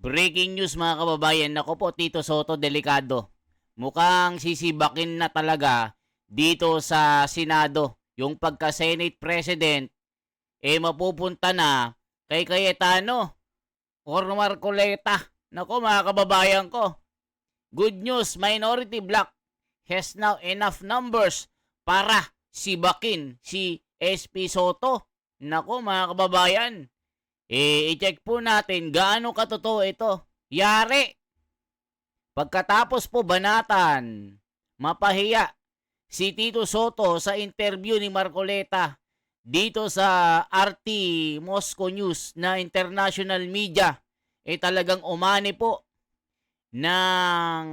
Breaking news mga kababayan, nako po Tito Soto, delikado. Mukhang sisibakin na talaga dito sa Senado. Yung pagka-Senate President, mapupunta na kay Cayetano or Marcoleta. Nako mga kababayan ko, good news, minority bloc has now enough numbers para sibakin si SP Soto. Nako mga kababayan, i-check po natin gaano katotoo ito. Yari, pagkatapos po banatan, mapahiya si Tito Soto sa interview ni Marcoleta dito sa RT Moscow News na international media, talagang umani po ng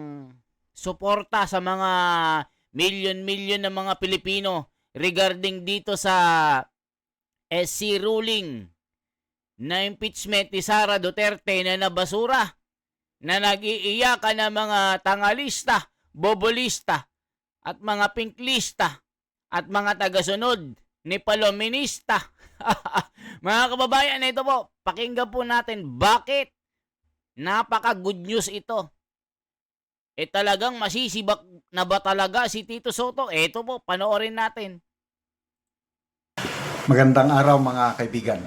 suporta sa mga milyon-milyon ng mga Pilipino regarding dito sa SC ruling na impeachment ni Sara Duterte na nabasura, na nag-iiyakan ng mga tangalista, bobolista, at mga pinklista, at mga tagasunod ni Palominista. Mga kababayan, ito po, pakinggan po natin bakit napaka-good news ito. Talagang masisibak na ba talaga si Tito Soto? Ito po, panoorin natin. Magandang araw mga kaibigan.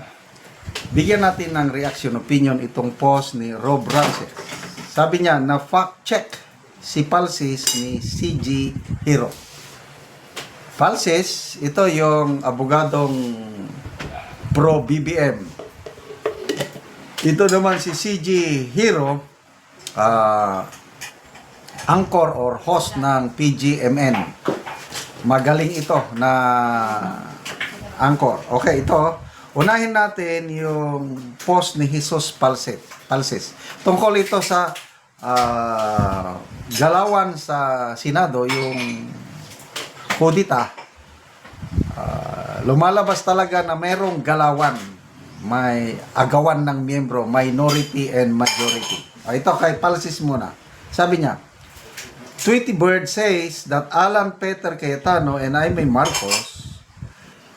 Bigyan natin ng reaction opinion itong post ni Rob Ramsey. Sabi niya na fact check si Palsis ni CG Hero. Palsis, ito yung abogadong pro BBM. Ito naman si CG Hero, anchor or host ng PGMN. Magaling ito na anchor. Okay, ito. Unahin natin yung post ni Jesus Palsis. Tungkol ito sa galawan sa Senado, yung kudita. Lumalabas talaga na merong galawan. May agawan ng miyembro, minority and majority. Ito kay Palsis muna. Sabi niya, Tweety Bird says that Alan Peter Cayetano and Jaime Marcos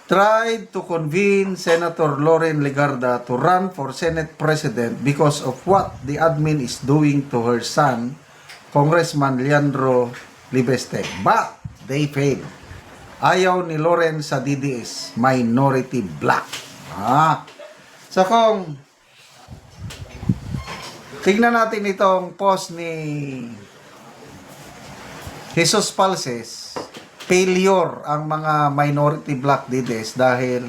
tried to convince Senator Loren Legarda to run for Senate President because of what the admin is doing to her son, Congressman Leandro Libeste. But they failed. Ayaw ni Loren sa DDS, minority black. So kung tignan natin itong post ni Jesus Palsis, failure ang mga minority black DDS dahil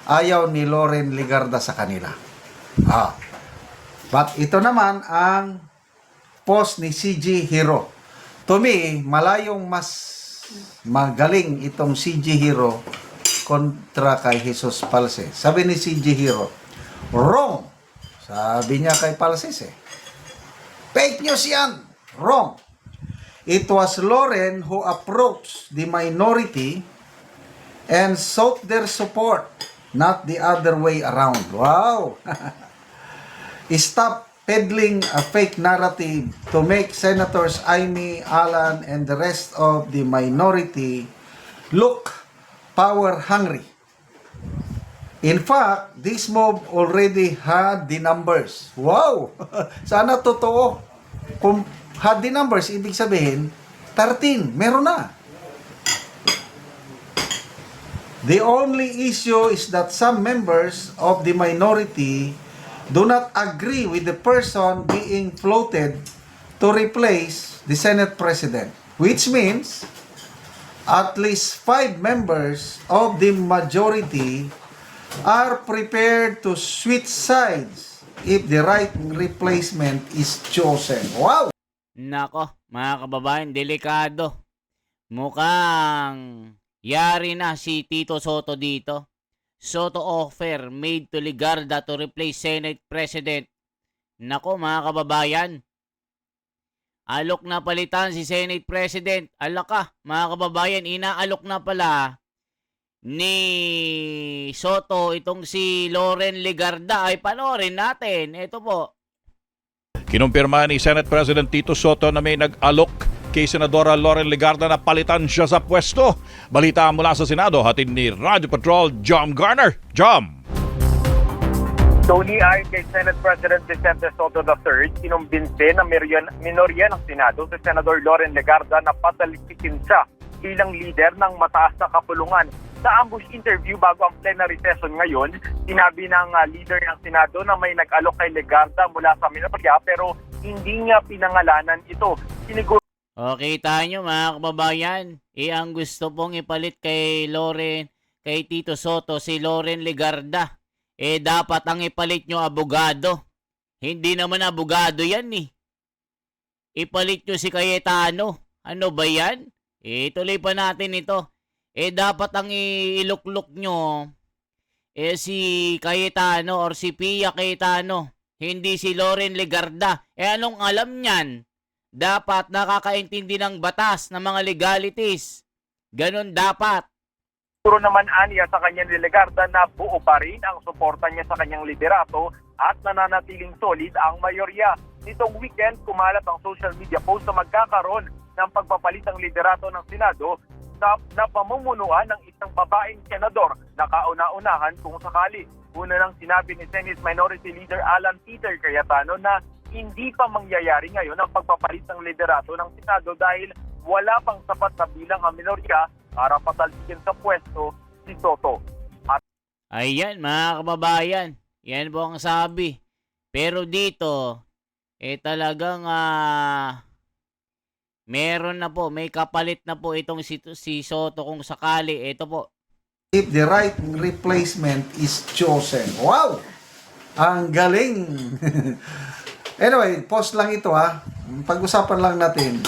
ayaw ni Loren Legarda sa kanila. But ito naman ang post ni CG Hero. To me, malayong mas magaling itong CG Hero kontra kay Jesus Palsis. Sabi ni CG Hero, wrong. Sabi niya kay Palsis fake news yan. Wrong. It was Loren who approached the minority and sought their support, not the other way around. Wow! Stop peddling a fake narrative to make Senators Jaime, Alan, and the rest of the minority look power-hungry. In fact, this mob already had the numbers. Wow! Sana totoo. Kung had the numbers, ibig sabihin, 13, meron na. The only issue is that some members of the minority do not agree with the person being floated to replace the Senate President. Which means, at least 5 members of the majority are prepared to switch sides if the right replacement is chosen. Wow! Nako, mga kababayan, delikado. Mukhang yari na si Tito Soto dito. Soto offer made to Legarda to replace Senate President. Nako, mga kababayan, alok na palitan si Senate President. Alaka, mga kababayan, inaalok na pala ni Soto itong si Loren Legarda. Ay, panoorin natin. Ito po. Kinumpirma ni Senate President Tito Soto na may nag-alok kay Senadora Loren Legarda na palitan siya sa pwesto. Balita mula sa Senado, hatid ni Radio Patrol Jom Garner. Jom! Tony, ayon kay Senate President Vicente Soto III, kinumbinse na minorya ng Senado si Senador Loren Legarda na pataliksikin siya bilang leader ng mataas na kapulungan. Sa ambush interview bago ang plenary session ngayon, sinabi ng leader ng Senado na may nag-alok kay Legarda mula sa minorya pero hindi niya pinangalanan ito. Siniguro Okay, tayo mga kababayan. Ang gusto pong ipalit kay Tito Soto, si Loren Legarda. Dapat ang ipalit nyo abogado. Hindi naman abogado yan eh. Ipalit nyo si Cayetano. Ano ba yan? Tuloy pa natin ito. Dapat ang iluklok nyo si Cayetano or si Pia Cayetano. Hindi si Loren Legarda. Anong alam niyan? Dapat nakakaintindi ng batas ng mga legalities. Ganon dapat. naman aniya sa kanya ni Legarda na buo pa rin ang suporta niya sa kanyang liderato at nananatiling solid ang mayorya. Nitong weekend, kumalat ang social media post na magkakaroon ng pagpapalit ng liderato ng Senado na pamumunuan ng isang babaeng senador na kauna-unahan kung sakali. Una nang sinabi ni Senate Minority Leader Alan Peter Cayetano na hindi pa mangyayari ngayon ang pagpapalit ng liderato ng Senado dahil wala pang sapat na bilang ang minorya para patalsikin sa pwesto si Soto. Ayan mga kababayan, yan po ang sabi. Pero dito, talagang meron na po, may kapalit na po itong si Soto kung sakali. Ito po. If the right replacement is chosen. Wow! Ang galing! Anyway, post lang ito ha. Pag-usapan lang natin.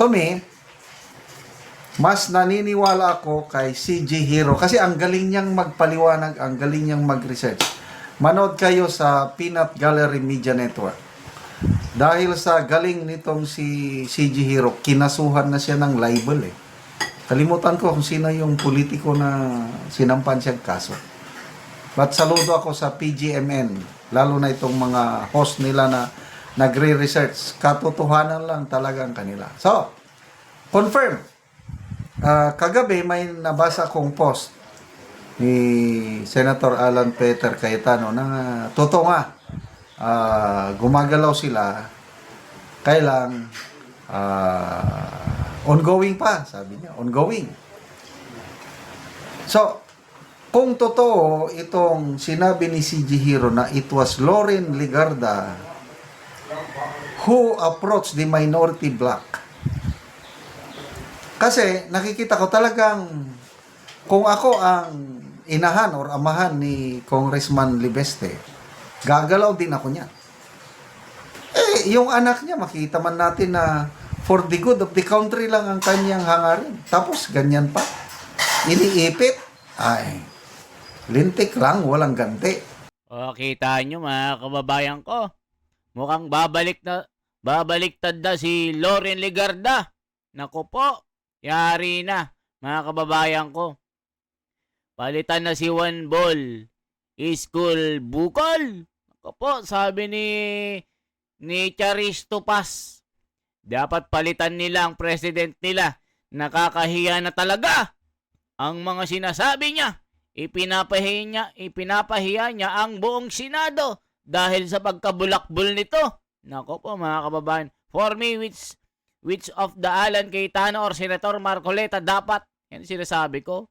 To me, mas naniniwala ako kay CJ Hero kasi ang galing niyang magpaliwanag, ang galing niyang mag-research. Manood kayo sa Peanut Gallery Media Network. Dahil sa galing nitong si CJ Hero, kinasuhan na siya ng libel eh. Kalimutan ko kung sino yung politiko na sinampan siyang kaso. But saludo ako sa PGMN, lalo na itong mga host nila na nagre-research. Katotohanan lang talaga ang kanila. So, confirm. Kagabi may nabasa kong post ni Senator Alan Peter Cayetano na totoo nga, gumagalaw sila, kailang ongoing pa, sabi niya, ongoing. So, kung totoo itong sinabi ni CG Hero na it was Loren Legarda who approached the minority bloc. Kasi nakikita ko talagang kung ako ang inahan or amahan ni Congressman Libeste, gagalaw din ako niya. Yung anak niya, makita man natin na for the good of the country lang ang kanyang hangarin. Tapos, ganyan pa. Iniipit. Ay, lintik lang, walang ganti. O, kita nyo mga kababayan ko. Mukhang babaliktad na si Loren Legarda. Naku po, yari na mga kababayan ko. Palitan na si Juan Bol. School bukol. Naku po, sabi ni Charisto Paz. Dapat palitan nila ang president nila. Nakakahiya na talaga ang mga sinasabi niya. Ipinapahiya niya ang buong Senado dahil sa pagkabulakbol nito. Nako po mga kababayan. For me, which of the Alan Cayetano or Senator Marcoleta dapat? Yan sinasabi ko.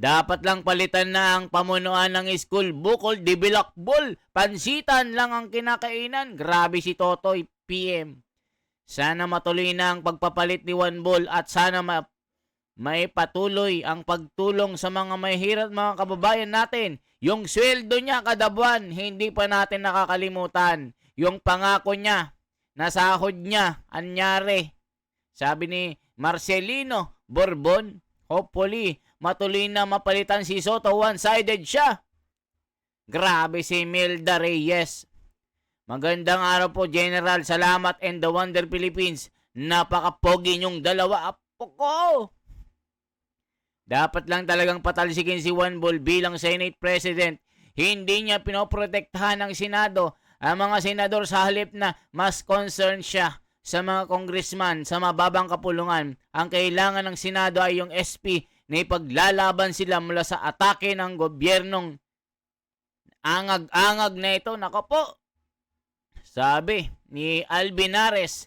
Dapat lang palitan na ang pamunuan ng school bukol, dibilakbol. Pansitan lang ang kinakainan. Grabe si Totoy, PM. Sana matuloy na ang pagpapalit ni Juan Bol at sana maipatuloy ang pagtulong sa mga mahihirap mga kababayan natin. Yung sweldo niya kada buwan, hindi pa natin nakakalimutan. Yung pangako niya, nasahod niya, anyari. Sabi ni Marcelino Borbon, hopefully, matuloy na mapalitan si Soto, one-sided siya. Grabe si Milda Reyes. Magandang araw po, General. Salamat and the Wonder Philippines. Napaka-pogi niyong dalawa. Apo ko! Dapat lang talagang patalsikin si Juan Bol bilang Senate President. Hindi niya pinoprotektahan ng Senado. Ang mga senador sa halip na mas concerned siya sa mga congressman sa mababang kapulungan. Ang kailangan ng Senado ay yung SP na ipaglalaban sila mula sa atake ng gobyernong angag-angag na ito. Nako po. Sabi ni Albinarse,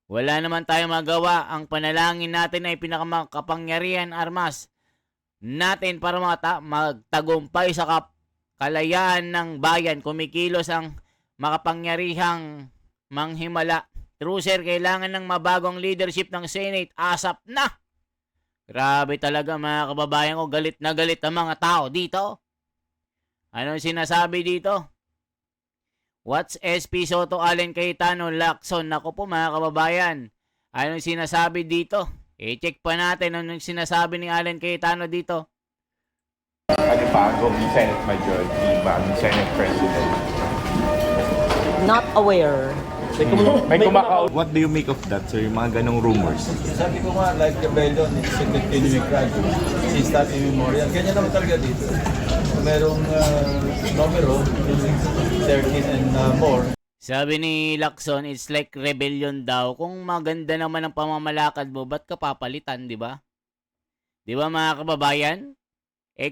wala naman tayo magawa. Ang panalangin natin ay pinakamakapangyarihan armas natin para magtagumpay sa kalayaan ng bayan. Kumikilos ang makapangyarihang manghimala. True sir, kailangan ng mabagong leadership ng Senate. ASAP na. Grabe talaga mga kababayan ko. Galit na galit ang mga tao dito. Anong sinasabi dito? What's SP Soto, Allen Cayetano, Lacson? Nako po mga kababayan. Anong sinasabi dito? I-check pa natin anong sinasabi ni Allen Cayetano dito. Ano bagong Senate Majority, bagong Senate President? Not aware. May kumakaw. What do you make of that, sir? Yung mga ganong rumors? Sabi ko nga, like rebellion, it's a continuing crime. Since that immemorial. Ganyan naman talaga dito. Merong numero, 13 and more. Sabi ni Lacson, it's like rebellion daw. Kung maganda naman ang pamamalakad mo, ba't ka papalitan, di ba? Di ba mga kababayan?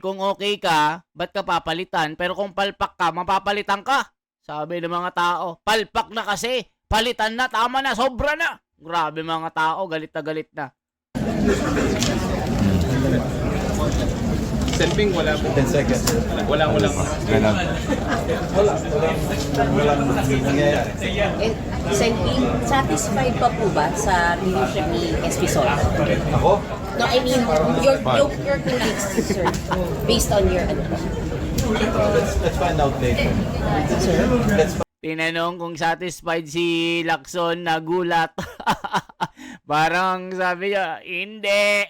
Kung okay ka, ba't ka papalitan? Pero kung palpak ka, mapapalitan ka. Sabi ng mga tao, palpak na kasi. Palitan na, tama na, sobra na. Grabe mga tao, galit na galit na. Selving, wala po. 10 seconds. Walang. Walang nangyayari. And Senpi, satisfied pa po ba sa leadership ni SP Soto? Ako? No, I mean, your colleagues, sir, based on your, Let's find out later. sir? Tinanong kung satisfied si Lacson, nagulat. Parang sabi niya, hindi.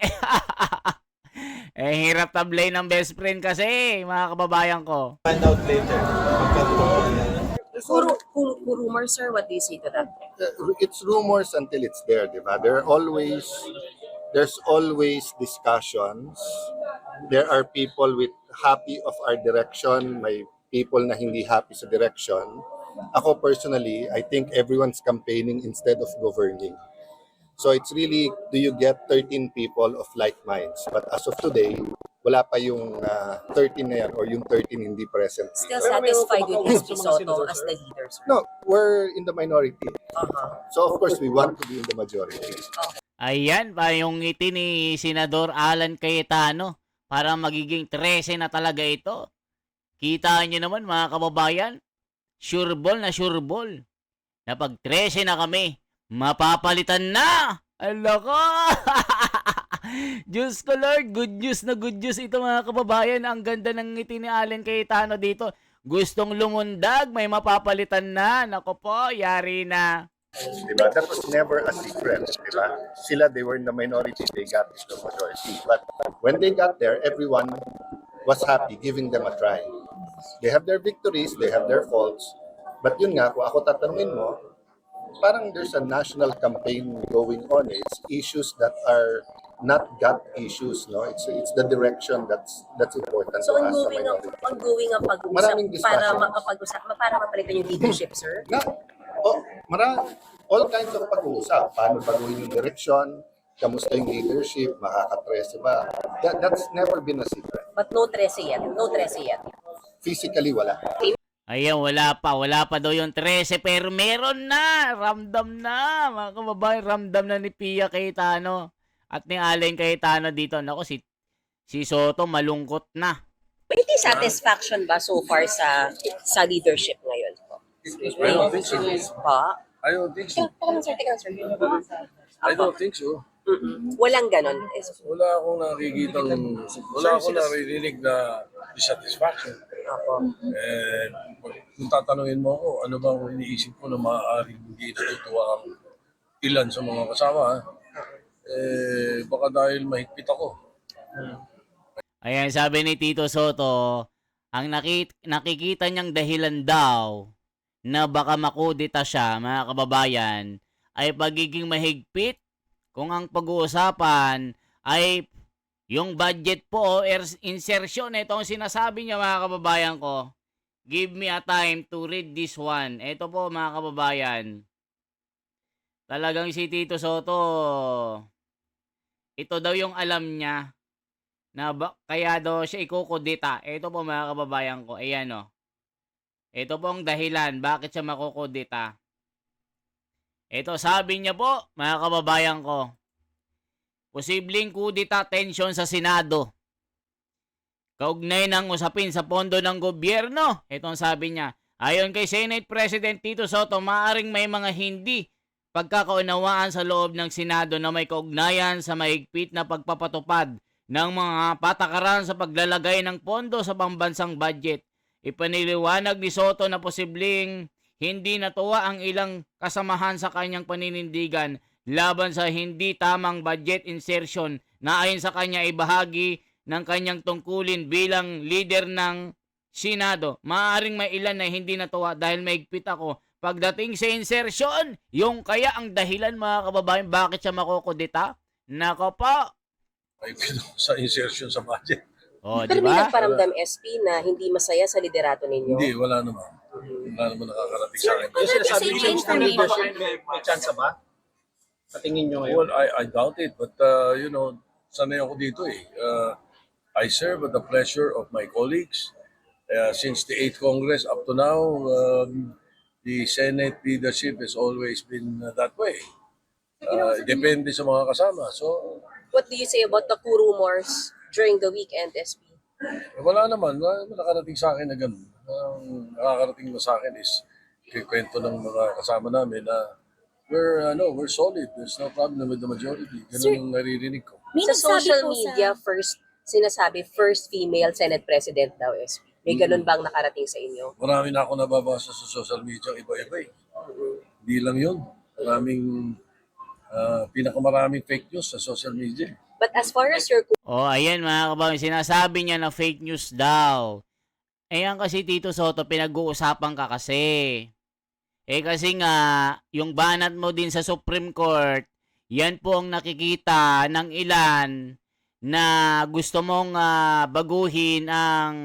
Hirap tablay ng best friend kasi, mga kababayan ko. Find out later. Puro rumor, sir. What do you say to that? It's rumors until it's there, di ba? There's always discussions. There are people with happy of our direction, may people na hindi happy sa direction. Ako personally, I think everyone's campaigning instead of governing. So it's really, do you get 13 people of like minds? But as of today, wala pa yung 13 na yan or yung 13 hindi present. Still satisfied with SP Soto as the leader, sir? No, we're in the minority. Uh-huh. So of course, we want to be in the majority. Ayan pa yung ngiti ni Senador Alan Cayetano. Para magiging 13 na talaga ito. Kita nyo naman mga kababayan. Sureball na sureball. Na pag 13 na kami, mapapalitan na! Ala ko! Diyos ko Lord, good news na good news ito mga kababayan. Ang ganda ng ngiti ni Allen Cayetano dito. Gustong lumundag, may mapapalitan na. Nako po, yari na. Diba? That was never a secret. Diba? Sila, they were in the minority, they got the majority. But when they got there, everyone was happy giving them a try. They have their victories, they have their faults. But yun nga, kung ako tatanungin mo, parang there's a national campaign going on. It's issues that are not gut issues, no? It's the direction that's important So to us sa ongoing minority. ang pag-uusap Maraming para discussions. para mapalitan yung leadership, sir? All kinds of pag-uusap. Paano baguhin yung direction, kamusta yung leadership, makakatrese ba? That's never been a secret. But no 13 yet. No 13 yet. Physically, wala. Ayan, wala pa daw yung 13 pero meron na, ramdam na, mga kababayan, ramdam na ni Pia Cayetano at ni Allen Cayetano dito. Nako, si Soto malungkot na. May satisfaction ba so far sa leadership ngayon po? I don't think so. Pa? I don't think so. Teka lang, sir. I don't think so. Walang ganon. Wala akong naririnig na dissatisfaction. Ako. And kung tatanungin mo ako, ano bang iniisip ko na maaaring hindi natutuwa ang ilan sa mga kasama, baka dahil mahigpit ako. Ayan, sabi ni Tito Soto, ang nakikita niyang dahilan daw na baka makudita siya, mga kababayan, ay pagiging mahigpit kung ang pag-uusapan ay yung budget po o insertion. Ito ang sinasabi niya mga kababayan ko. Give me a time to read this one. Ito po mga kababayan. Talagang si Tito Soto, ito daw yung alam niya kaya daw siya ikukudita. Ito po mga kababayan ko. Ayan o. Ito po ang dahilan bakit siya makukudita. Ito sabi niya po mga kababayan ko. Posibleng kudita tensyon sa Senado. Kaugnay ng usapin sa pondo ng gobyerno. Ito ang sabi niya. Ayon kay Senate President Tito Soto, maaring may mga hindi pagkakaunawaan sa loob ng Senado na may kaugnayan sa mahigpit na pagpapatupad ng mga patakaran sa paglalagay ng pondo sa pambansang budget. Ipaniliwanag ni Soto na posibleng hindi natuwa ang ilang kasamahan sa kanyang paninindigan laban sa hindi tamang budget insertion na ayon sa kanya ay bahagi ng kanyang tungkulin bilang leader ng Senado. Maaaring may ilan na hindi natuwa dahil mahigpit ako pagdating sa insertion. Yung kaya ang dahilan mga kababayan bakit siya makukudita? Nako po. Ay, sa insertion sa budget. Oh, Pero di may ba? nagparamdam SP na hindi masaya sa liderato ninyo. Hindi, wala naman. Wala naman nakakarating sa akin. Yung sinasabi Change ng leadership, may chance ba? Sa tingin nyo ngayon? Well, I doubt it. But, you know, sanay ako dito eh. I serve at the pleasure of my colleagues. Since the 8th Congress up to now, the Senate leadership has always been that way. Depende sa mga kasama. So, What do you say about the coup rumors during the weekend, SP? wala naman. Wala nakarating sa akin na ganun. Ang nakakarating mo sa akin is kwento ng mga kasama namin na we're solid. There's no problem with the majority. Ganun ang naririnig ko. Sa social media, sinasabi first female Senate President daw, SP. May ganun bang nakarating sa inyo? Marami na ako nababasa sa social media, iba-iba eh. Hindi lang yun. Pinakamaraming fake news sa social media. But as far as your Oh, ayan mga kababayan, sinasabi niya na fake news daw. Ayan kasi Tito Soto, pinag-uusapan ka kasi. Kasi nga, yung banat mo din sa Supreme Court, yan po ang nakikita ng ilan na gusto mong baguhin ang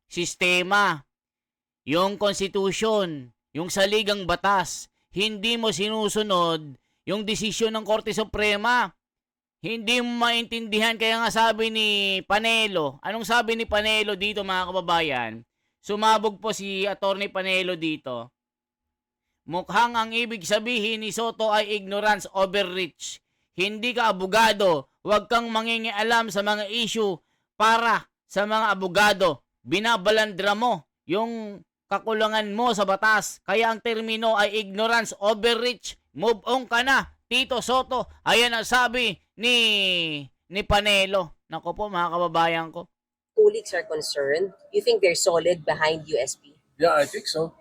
sistema, yung constitution, yung saligang batas. Hindi mo sinusunod yung desisyon ng Korte Suprema. Hindi mo maintindihan, kaya nga sabi ni Panelo. Anong sabi ni Panelo dito mga kababayan? Sumabog po si Attorney Panelo dito. Mukhang ang ibig sabihin ni Soto ay ignorance overreach. Hindi ka abogado, huwag kang mangingialam sa mga issue para sa mga abogado. Binabalandra mo yung kakulangan mo sa batas. Kaya ang termino ay ignorance overreach. Move on ka na, Tito Soto. Ayan ang sabi ni Panelo. Nako po mga kababayan ko. colleagues are concerned, you think they're solid behind USP? Yeah, I think so.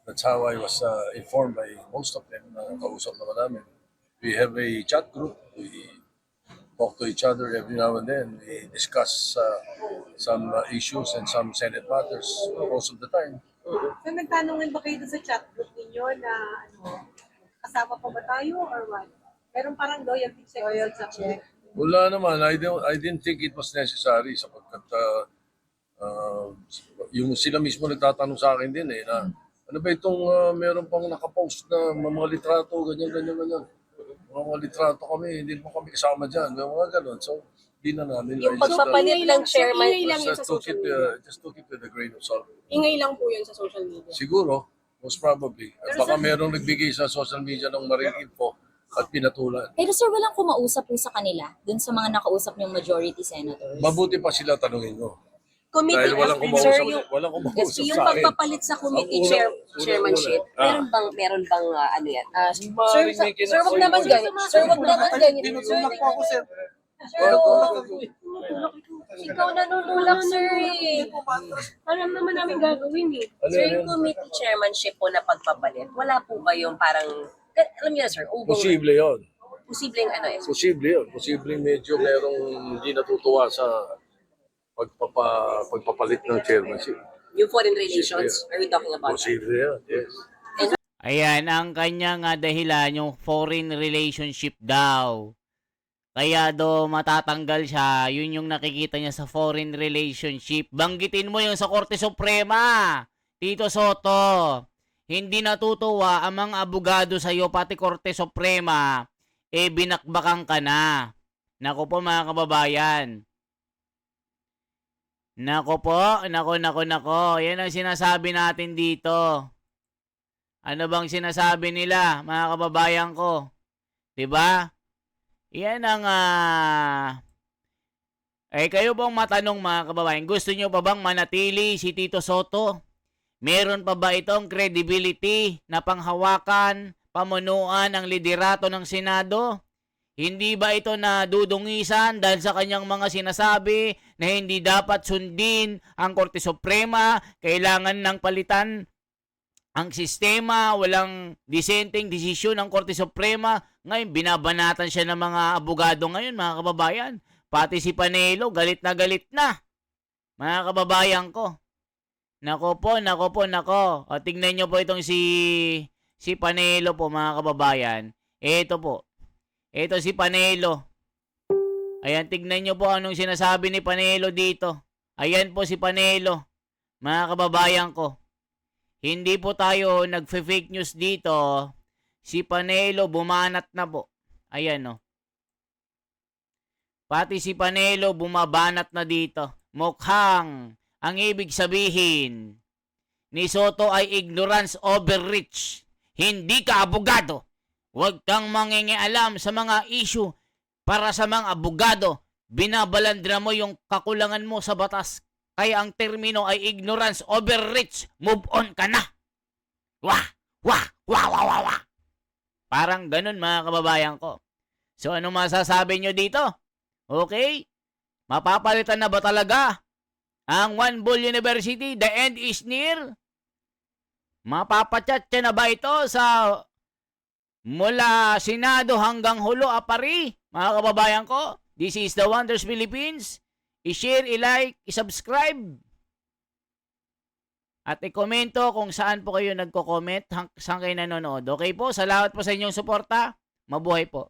That's how I was informed by most of them. Kausap naman namin. We have a chat group. We talk to each other every now and then. We discuss some issues and some Senate matters most of the time. So nagtanungan ba kayo sa chat group ninyo na kasama pa ba tayo or what? Meron parang loyalty check. Wala naman. I didn't think it was necessary sapagkat yung sila mismo nagtatanong sa akin din na ano ba itong meron pang nakapost na mga litrato, ganyan. Mga litrato kami, hindi mo kami kasama dyan. Mga ganun. So, di na namin. Yung pagpapalit ng chairman, Just took it with a grain of salt. Ingay lang po yun sa social media. Siguro, most probably. At baka merong nagbigay sa social media ng maring info at pinatulan. Pero sir, walang kumausap po sa kanila, dun sa mga nakausap niyong majority senators. Mabuti pa sila tanungin ko. committee, Dahil walang sir, kumausap yung sa akin. pagpapalit sa committee chairmanship, meron bang ano yan? Sir, wag naman ganyan. Sir, wag naman ganyan. Sir, ikaw nanunulak, sir. Alam naman namin gagawin eh. Sir, yung committee chairmanship po na pagpapalit, wala po ba yung parang, alam niyo na sir, Posible yun. posibleng ano eh. Posible yun. Posible medyo merong hindi natutuwa sa pagpapalit ng chairmanship. Yung foreign relations, are we talking about that? Posible yan, yes. Ayan, ang kanyang dahilan, yung foreign relationship daw. Kaya daw matatanggal siya, yun yung nakikita niya sa foreign relationship. Banggitin mo yung sa Korte Suprema, Tito Soto. Hindi natutuwa ang mga abogado sa'yo, pati Korte Suprema, binakbakan ka na. Nako po mga kababayan. Nako po, nako. Yan ang sinasabi natin dito. Ano bang sinasabi nila, mga kababayan ko? 'Di ba? Yan ang kayo bang matanong mga kababayan, gusto nyo pa bang manatili si Tito Soto? Meron pa ba itong credibility na panghawakan, pamunuan ang liderato ng Senado? Hindi ba ito na dudungisan dahil sa kanyang mga sinasabi na hindi dapat sundin ang Korte Suprema, kailangan ng palitan ang sistema, walang disenteng desisyon ng Korte Suprema? Ngayon, binabanatan siya ng mga abogado ngayon, mga kababayan. Pati si Panelo, galit na, mga kababayan ko. Nako po. O, tingnan nyo po itong si Panelo po, mga kababayan. Ito po. Ito si Panelo. Ayan, tignan nyo po anong sinasabi ni Panelo dito. Ayan po si Panelo, mga kababayan ko. Hindi po tayo nag-fake news dito. Si Panelo bumanat na po. Ayan o. Pati si Panelo bumabanat na dito. Mukhang ang ibig sabihin ni Soto ay ignorance overreach. Hindi ka abogado. Huwag kang mangingialam sa mga issue para sa mga abogado. Binabalandra mo yung kakulangan mo sa batas. Kaya ang termino ay ignorance overreach. Move on ka na. Wah! Parang ganun mga kababayan ko. So ano masasabi nyo dito? Okay? Mapapalitan na ba talaga ang One Bull University? The end is near? Mapapachat na ba ito sa mula Senado hanggang Hulo Apari? Mga kababayan ko, this is The Wonders Philippines. I-share, i-like, i-subscribe. At i-komento kung saan po kayo nagko-comment, saan kayo nanonood. Okay po? Salamat po sa inyong suporta. Mabuhay po.